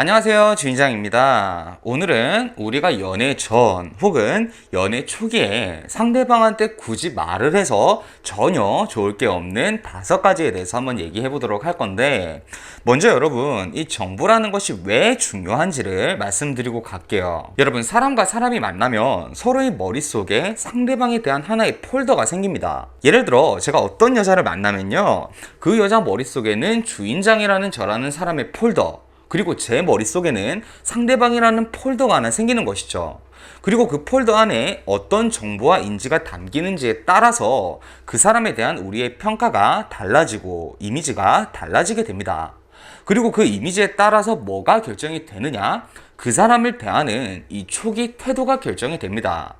안녕하세요, 주인장입니다. 오늘은 우리가 연애 전 혹은 연애 초기에 상대방한테 굳이 말을 해서 전혀 좋을 게 없는 5가지에 대해서 한번 얘기해 보도록 할 건데, 먼저 여러분, 이 정보라는 것이 왜 중요한지를 말씀드리고 갈게요. 여러분, 사람과 사람이 만나면 서로의 머릿속에 상대방에 대한 하나의 폴더가 생깁니다. 예를 들어 제가 어떤 여자를 만나면요, 그 여자 머릿속에는 주인장이라는 저라는 사람의 폴더, 그리고 제 머릿속에는 상대방이라는 폴더가 하나 생기는 것이죠. 그리고 그 폴더 안에 어떤 정보와 인지가 담기는지에 따라서 그 사람에 대한 우리의 평가가 달라지고 이미지가 달라지게 됩니다. 그리고 그 이미지에 따라서 뭐가 결정이 되느냐? 그 사람을 대하는 이 초기 태도가 결정이 됩니다.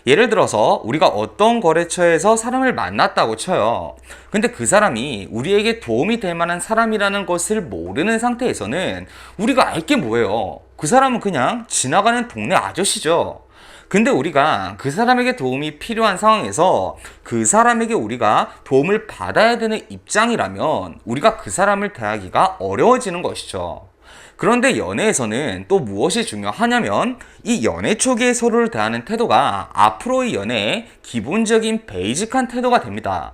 예를 들어서 우리가 어떤 거래처에서 사람을 만났다고 쳐요. 근데 그 사람이 우리에게 도움이 될 만한 사람이라는 것을 모르는 상태에서는 우리가 알 게 뭐예요? 그 사람은 그냥 지나가는 동네 아저씨죠. 근데 우리가 그 사람에게 도움이 필요한 상황에서 그 사람에게 우리가 도움을 받아야 되는 입장이라면 우리가 그 사람을 대하기가 어려워지는 것이죠. 그런데 연애에서는 또 무엇이 중요하냐면 이 연애 초기에 서로를 대하는 태도가 앞으로의 연애의 기본적인 베이직한 태도가 됩니다.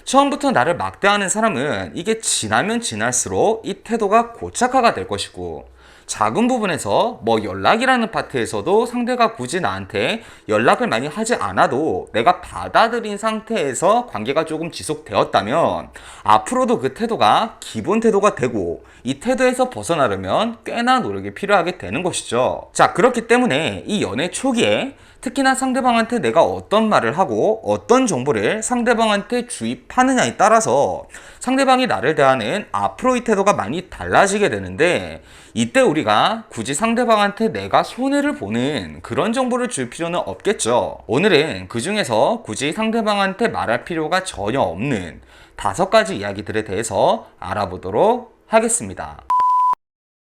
처음부터 나를 막대하는 사람은 이게 지나면 지날수록 이 태도가 고착화가 될 것이고, 작은 부분에서 뭐 연락이라는 파트에서도 상대가 굳이 나한테 연락을 많이 하지 않아도 내가 받아들인 상태에서 관계가 조금 지속되었다면 앞으로도 그 태도가 기본 태도가 되고, 이 태도에서 벗어나려면 꽤나 노력이 필요하게 되는 것이죠. 자, 그렇기 때문에 이 연애 초기에 특히나 상대방한테 내가 어떤 말을 하고 어떤 정보를 상대방한테 주입하느냐에 따라서 상대방이 나를 대하는 앞으로의 태도가 많이 달라지게 되는데, 이때 우리가 굳이 상대방한테 내가 손해를 보는 그런 정보를 줄 필요는 없겠죠. 오늘은 그 중에서 굳이 상대방한테 말할 필요가 전혀 없는 5가지 이야기들에 대해서 알아보도록 하겠습니다.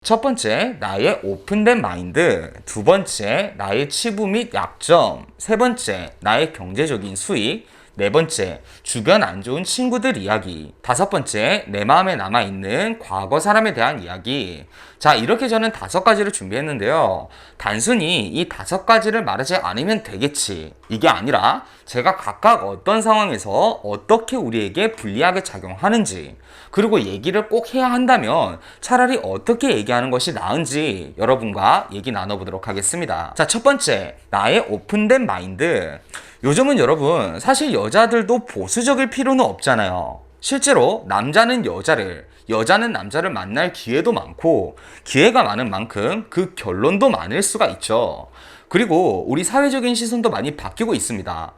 첫 번째, 나의 오픈된 마인드. 두 번째, 나의 치부 및 약점. 세 번째, 나의 경제적인 수익. 네 번째, 주변 안 좋은 친구들 이야기. 5번째, 내 마음에 남아있는 과거 사람에 대한 이야기. 자, 이렇게 저는 5가지를 준비했는데요. 단순히 이 5가지를 말하지 않으면 되겠지, 이게 아니라 제가 각각 어떤 상황에서 어떻게 우리에게 불리하게 작용하는지, 그리고 얘기를 꼭 해야 한다면 차라리 어떻게 얘기하는 것이 나은지 여러분과 얘기 나눠보도록 하겠습니다. 자, 첫 번째, 나의 오픈된 마인드. 요즘은 여러분, 사실 여자들도 보수적일 필요는 없잖아요. 실제로 남자는 여자를, 여자는 남자를 만날 기회도 많고, 기회가 많은 만큼 그 결론도 많을 수가 있죠. 그리고 우리 사회적인 시선도 많이 바뀌고 있습니다.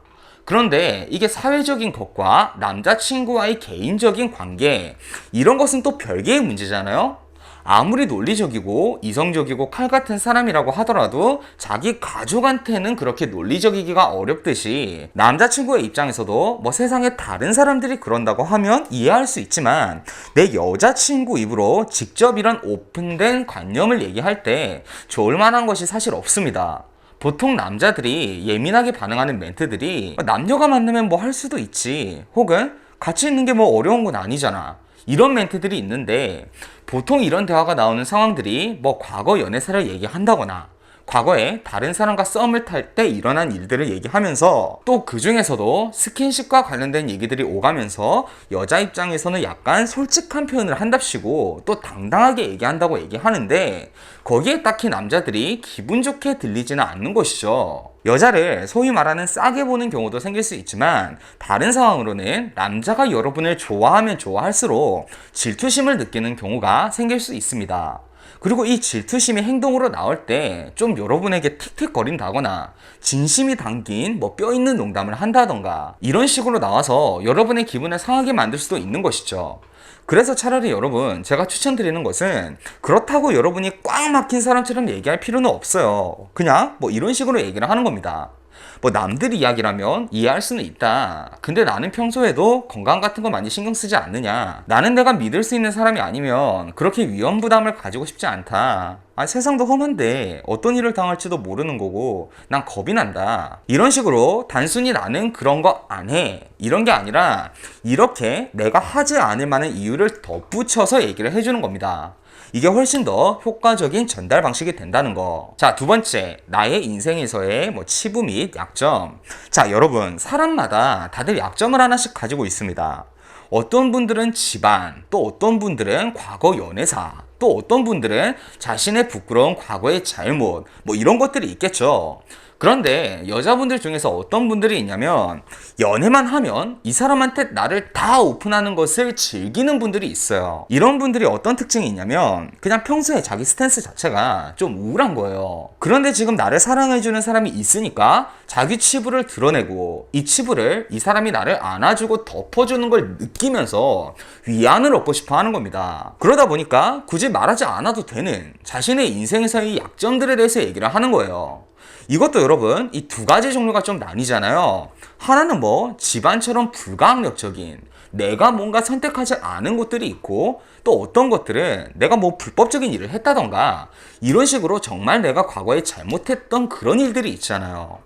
그런데 이게 사회적인 것과 남자친구와의 개인적인 관계, 이런 것은 또 별개의 문제잖아요. 아무리 논리적이고 이성적이고 칼 같은 사람이라고 하더라도 자기 가족한테는 그렇게 논리적이기가 어렵듯이, 남자친구의 입장에서도 뭐 세상에 다른 사람들이 그런다고 하면 이해할 수 있지만 내 여자친구 입으로 직접 이런 오픈된 관념을 얘기할 때 좋을 만한 것이 사실 없습니다. 보통 남자들이 예민하게 반응하는 멘트들이 남녀가 만나면 뭐 할 수도 있지, 혹은 같이 있는 게 뭐 어려운 건 아니잖아, 이런 멘트들이 있는데, 보통 이런 대화가 나오는 상황들이 뭐 과거 연애사를 얘기한다거나 과거에 다른 사람과 썸을 탈 때 일어난 일들을 얘기하면서, 또 그 중에서도 스킨십과 관련된 얘기들이 오가면서 여자 입장에서는 약간 솔직한 표현을 한답시고 또 당당하게 얘기한다고 얘기하는데, 거기에 딱히 남자들이 기분 좋게 들리지는 않는 것이죠. 여자를 소위 말하는 싸게 보는 경우도 생길 수 있지만, 다른 상황으로는 남자가 여러분을 좋아하면 좋아할수록 질투심을 느끼는 경우가 생길 수 있습니다. 그리고 이 질투심이 행동으로 나올 때 좀 여러분에게 틱틱거린다거나 진심이 담긴 뭐 뼈 있는 농담을 한다던가 이런 식으로 나와서 여러분의 기분을 상하게 만들 수도 있는 것이죠. 그래서 차라리 여러분, 제가 추천드리는 것은 그렇다고 여러분이 꽉 막힌 사람처럼 얘기할 필요는 없어요. 그냥 뭐 이런 식으로 얘기를 하는 겁니다. 뭐 남들 이야기라면 이해할 수는 있다. 근데 나는 평소에도 건강 같은 거 많이 신경 쓰지 않느냐. 나는 내가 믿을 수 있는 사람이 아니면 그렇게 위험 부담을 가지고 싶지 않다. 세상도 험한데 어떤 일을 당할지도 모르는 거고 난 겁이 난다. 이런 식으로 단순히 나는 그런 거 안 해, 이런 게 아니라 이렇게 내가 하지 않을 만한 이유를 덧붙여서 얘기를 해주는 겁니다. 이게 훨씬 더 효과적인 전달 방식이 된다는 거. 자, 두 번째, 나의 인생에서의 뭐 치부 및 약점. 자, 여러분, 사람마다 다들 약점을 하나씩 가지고 있습니다. 어떤 분들은 집안, 또 어떤 분들은 과거 연애사, 또 어떤 분들은 자신의 부끄러운 과거의 잘못, 뭐 이런 것들이 있겠죠. 그런데 여자분들 중에서 어떤 분들이 있냐면 연애만 하면 이 사람한테 나를 다 오픈하는 것을 즐기는 분들이 있어요. 이런 분들이 어떤 특징이 있냐면 그냥 평소에 자기 스탠스 자체가 좀 우울한 거예요. 그런데 지금 나를 사랑해주는 사람이 있으니까 자기 치부를 드러내고 이 치부를 이 사람이 나를 안아주고 덮어주는 걸 느끼면서 위안을 얻고 싶어 하는 겁니다. 그러다 보니까 굳이 말하지 않아도 되는 자신의 인생에서의 약점들에 대해서 얘기를 하는 거예요. 이것도 여러분 이 두 가지 종류가 좀 나뉘잖아요. 하나는 뭐 집안처럼 불가항력적인 내가 뭔가 선택하지 않은 것들이 있고, 또 어떤 것들은 내가 뭐 불법적인 일을 했다던가 이런 식으로 정말 내가 과거에 잘못했던 그런 일들이 있잖아요.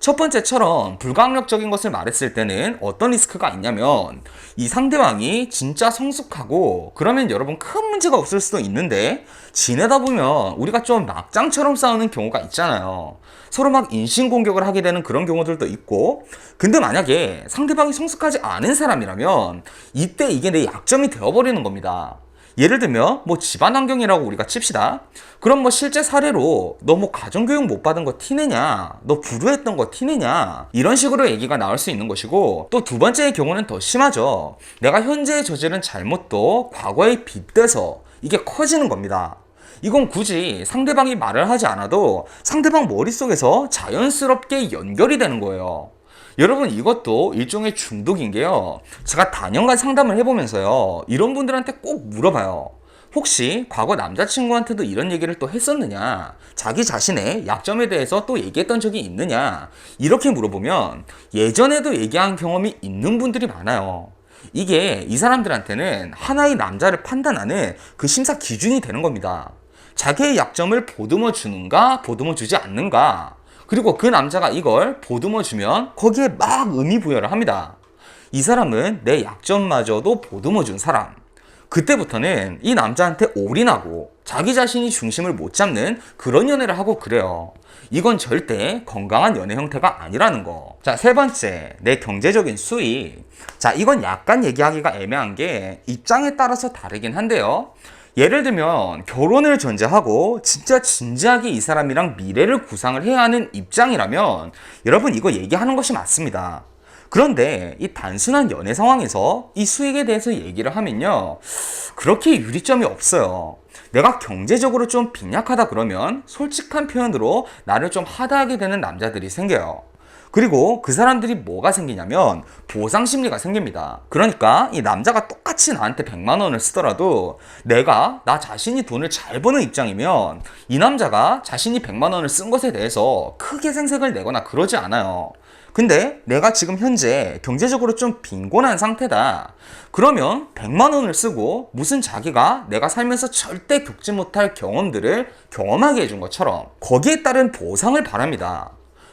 첫 번째처럼 불가항력적인 것을 말했을 때는 어떤 리스크가 있냐면 이 상대방이 진짜 성숙하고 그러면 여러분 큰 문제가 없을 수도 있는데 지내다 보면 우리가 좀 막장처럼 싸우는 경우가 있잖아요. 서로 막 인신공격을 하게 되는 그런 경우들도 있고, 근데 만약에 상대방이 성숙하지 않은 사람이라면 이때 이게 내 약점이 되어버리는 겁니다. 예를 들면 뭐 집안 환경이라고 우리가 칩시다. 그럼 뭐 실제 사례로 너 뭐 가정교육 못 받은 거 티내냐, 너 불우했던 거 티내냐, 이런 식으로 얘기가 나올 수 있는 것이고, 또 두 번째의 경우는 더 심하죠. 내가 현재 저지른 잘못도 과거에 빗대서 이게 커지는 겁니다. 이건 굳이 상대방이 말을 하지 않아도 상대방 머릿속에서 자연스럽게 연결이 되는 거예요. 여러분, 이것도 일종의 중독인 게요, 제가 다년간 상담을 해보면서요 이런 분들한테 꼭 물어봐요. 혹시 과거 남자친구한테도 이런 얘기를 또 했었느냐, 자기 자신의 약점에 대해서 또 얘기했던 적이 있느냐, 이렇게 물어보면 예전에도 얘기한 경험이 있는 분들이 많아요. 이게 이 사람들한테는 하나의 남자를 판단하는 그 심사 기준이 되는 겁니다. 자기의 약점을 보듬어 주는가 보듬어 주지 않는가, 그리고 그 남자가 이걸 보듬어 주면 거기에 막 의미 부여를 합니다. 이 사람은 내 약점마저도 보듬어 준 사람. 그때부터는 이 남자한테 올인하고 자기 자신이 중심을 못 잡는 그런 연애를 하고 그래요. 이건 절대 건강한 연애 형태가 아니라는 거. 자, 세 번째, 내 경제적인 수익. 자, 이건 약간 얘기하기가 애매한 게 입장에 따라서 다르긴 한데요. 예를 들면 결혼을 전제하고 진짜 진지하게 이 사람이랑 미래를 구상을 해야 하는 입장이라면 여러분 이거 얘기하는 것이 맞습니다. 그런데 이 단순한 연애 상황에서 이 수익에 대해서 얘기를 하면요, 그렇게 유리점이 없어요. 내가 경제적으로 좀 빈약하다 그러면 솔직한 표현으로 나를 좀 하다하게 되는 남자들이 생겨요. 그리고 그 사람들이 뭐가 생기냐면 보상 심리가 생깁니다. 그러니까 이 남자가 똑같이 나한테 100만 원을 쓰더라도 내가 나 자신이 돈을 잘 버는 입장이면 이 남자가 자신이 100만 원을 쓴 것에 대해서 크게 생색을 내거나 그러지 않아요. 근데 내가 지금 현재 경제적으로 좀 빈곤한 상태다. 그러면 100만 원을 쓰고 무슨 자기가 내가 살면서 절대 겪지 못할 경험들을 경험하게 해준 것처럼 거기에 따른 보상을 바랍니다.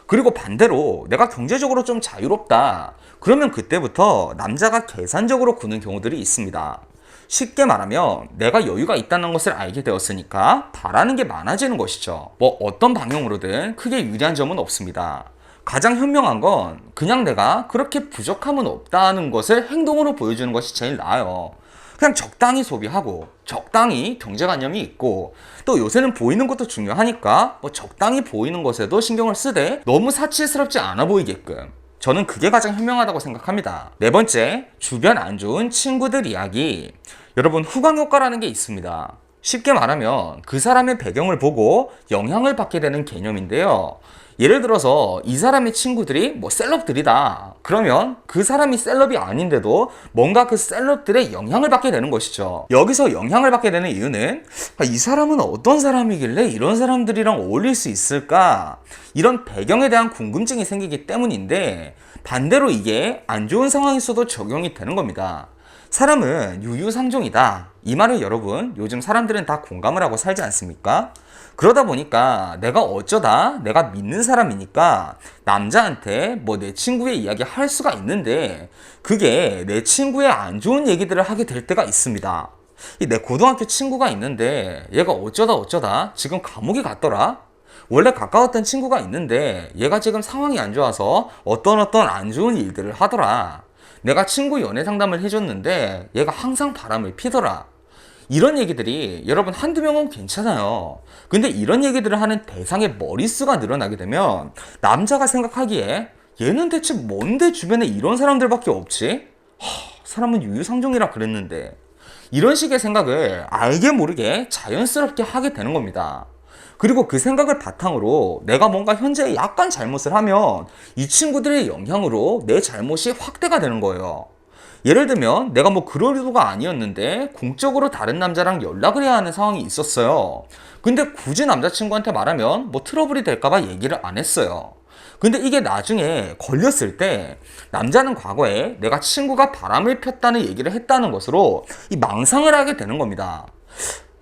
그리고 반대로 내가 경제적으로 좀 자유롭다. 그러면 그때부터 남자가 계산적으로 구는 경우들이 있습니다. 쉽게 말하면 내가 여유가 있다는 것을 알게 되었으니까 바라는 게 많아지는 것이죠. 뭐 어떤 방향으로든 크게 유리한 점은 없습니다. 가장 현명한 건 그냥 내가 그렇게 부족함은 없다는 것을 행동으로 보여주는 것이 제일 나아요. 그냥 적당히 소비하고 적당히 경제관념이 있고, 또 요새는 보이는 것도 중요하니까 뭐 적당히 보이는 것에도 신경을 쓰되 너무 사치스럽지 않아 보이게끔, 저는 그게 가장 현명하다고 생각합니다. 네 번째, 주변 안 좋은 친구들 이야기. 여러분, 후광효과라는 게 있습니다. 쉽게 말하면 그 사람의 배경을 보고 영향을 받게 되는 개념인데요. 예를 들어서 이 사람의 친구들이 뭐 셀럽들이다. 그러면 그 사람이 셀럽이 아닌데도 뭔가 그 셀럽들의 영향을 받게 되는 것이죠. 여기서 영향을 받게 되는 이유는 이 사람은 어떤 사람이길래 이런 사람들이랑 어울릴 수 있을까? 이런 배경에 대한 궁금증이 생기기 때문인데, 반대로 이게 안 좋은 상황에서도 적용이 되는 겁니다. 사람은 유유상종이다. 이 말을 여러분 요즘 사람들은 다 공감을 하고 살지 않습니까? 그러다 보니까 내가 어쩌다 내가 믿는 사람이니까 남자한테 뭐 내 친구의 이야기 할 수가 있는데 그게 내 친구의 안 좋은 얘기들을 하게 될 때가 있습니다. 내 고등학교 친구가 있는데 얘가 어쩌다 지금 감옥에 갔더라? 원래 가까웠던 친구가 있는데 얘가 지금 상황이 안 좋아서 어떤 안 좋은 일들을 하더라. 내가 친구 연애 상담을 해줬는데 얘가 항상 바람을 피더라. 이런 얘기들이 여러분 한두 명은 괜찮아요. 근데 이런 얘기들을 하는 대상의 머릿수가 늘어나게 되면 남자가 생각하기에 얘는 대체 뭔데 주변에 이런 사람들밖에 없지? 사람은 유유상종이라 그랬는데, 이런 식의 생각을 알게 모르게 자연스럽게 하게 되는 겁니다. 그리고 그 생각을 바탕으로 내가 뭔가 현재 약간 잘못을 하면 이 친구들의 영향으로 내 잘못이 확대가 되는 거예요. 예를 들면 내가 뭐 그럴 의도가 아니었는데 공적으로 다른 남자랑 연락을 해야 하는 상황이 있었어요. 근데 굳이 남자친구한테 말하면 뭐 트러블이 될까봐 얘기를 안 했어요. 근데 이게 나중에 걸렸을 때 남자는 과거에 내가 친구가 바람을 폈다는 얘기를 했다는 것으로 이 망상을 하게 되는 겁니다.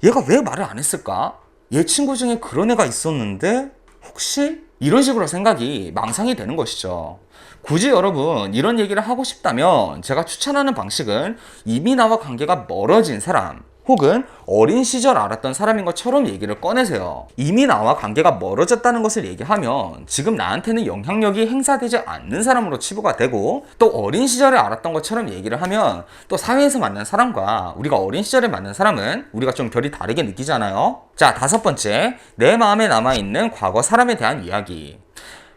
얘가 왜 말을 안 했을까? 얘 친구 중에 그런 애가 있었는데 혹시? 이런 식으로 생각이 망상이 되는 것이죠. 굳이 여러분 이런 얘기를 하고 싶다면 제가 추천하는 방식은 이미 나와 관계가 멀어진 사람 혹은 어린 시절 알았던 사람인 것처럼 얘기를 꺼내세요. 이미 나와 관계가 멀어졌다는 것을 얘기하면 지금 나한테는 영향력이 행사되지 않는 사람으로 치부가 되고, 또 어린 시절에 알았던 것처럼 얘기를 하면 또 사회에서 만난 사람과 우리가 어린 시절에 만난 사람은 우리가 좀 결이 다르게 느끼잖아요. 자, 5번째, 내 마음에 남아있는 과거 사람에 대한 이야기.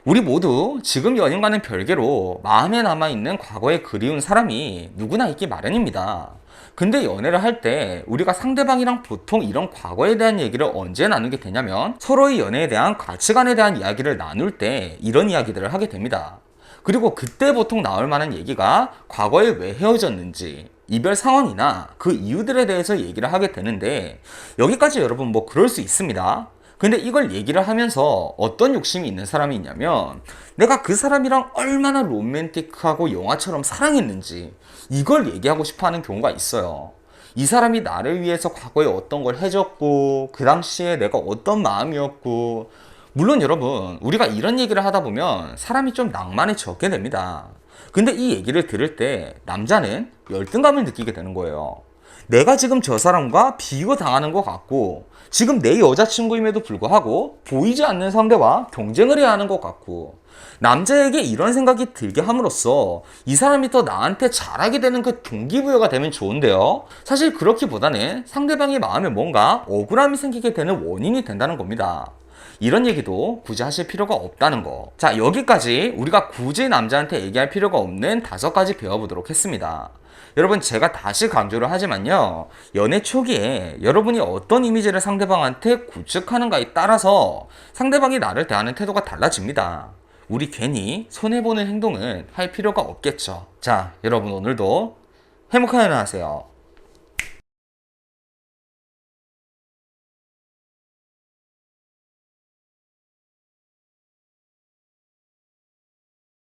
우리 모두 지금 연인과는 별개로 마음에 남아있는 과거에 그리운 사람이 누구나 있기 마련입니다. 근데 연애를 할 때 우리가 상대방이랑 보통 이런 과거에 대한 얘기를 언제 나누게 되냐면 서로의 연애에 대한 가치관에 대한 이야기를 나눌 때 이런 이야기들을 하게 됩니다. 그리고 그때 보통 나올 만한 얘기가 과거에 왜 헤어졌는지, 이별 상황이나 그 이유들에 대해서 얘기를 하게 되는데, 여기까지 여러분 뭐 그럴 수 있습니다. 근데 이걸 얘기를 하면서 어떤 욕심이 있는 사람이 있냐면 내가 그 사람이랑 얼마나 로맨틱하고 영화처럼 사랑했는지 이걸 얘기하고 싶어 하는 경우가 있어요. 이 사람이 나를 위해서 과거에 어떤 걸 해줬고 그 당시에 내가 어떤 마음이었고, 물론 여러분 우리가 이런 얘기를 하다 보면 사람이 좀 낭만에 젖게 됩니다. 근데 이 얘기를 들을 때 남자는 열등감을 느끼게 되는 거예요. 내가 지금 저 사람과 비교당하는 것 같고 지금 내 여자친구임에도 불구하고 보이지 않는 상대와 경쟁을 해야 하는 것 같고, 남자에게 이런 생각이 들게 함으로써 이 사람이 더 나한테 잘하게 되는 그 동기부여가 되면 좋은데요, 사실 그렇기보다는 상대방의 마음에 뭔가 억울함이 생기게 되는 원인이 된다는 겁니다. 이런 얘기도 굳이 하실 필요가 없다는 거. 자, 여기까지 우리가 굳이 남자한테 얘기할 필요가 없는 5가지 배워보도록 했습니다. 여러분, 제가 다시 강조를 하지만요, 연애 초기에 여러분이 어떤 이미지를 상대방한테 구축하는가에 따라서 상대방이 나를 대하는 태도가 달라집니다. 우리 괜히 손해보는 행동은 할 필요가 없겠죠. 자, 여러분 오늘도 행복한 하루 하세요.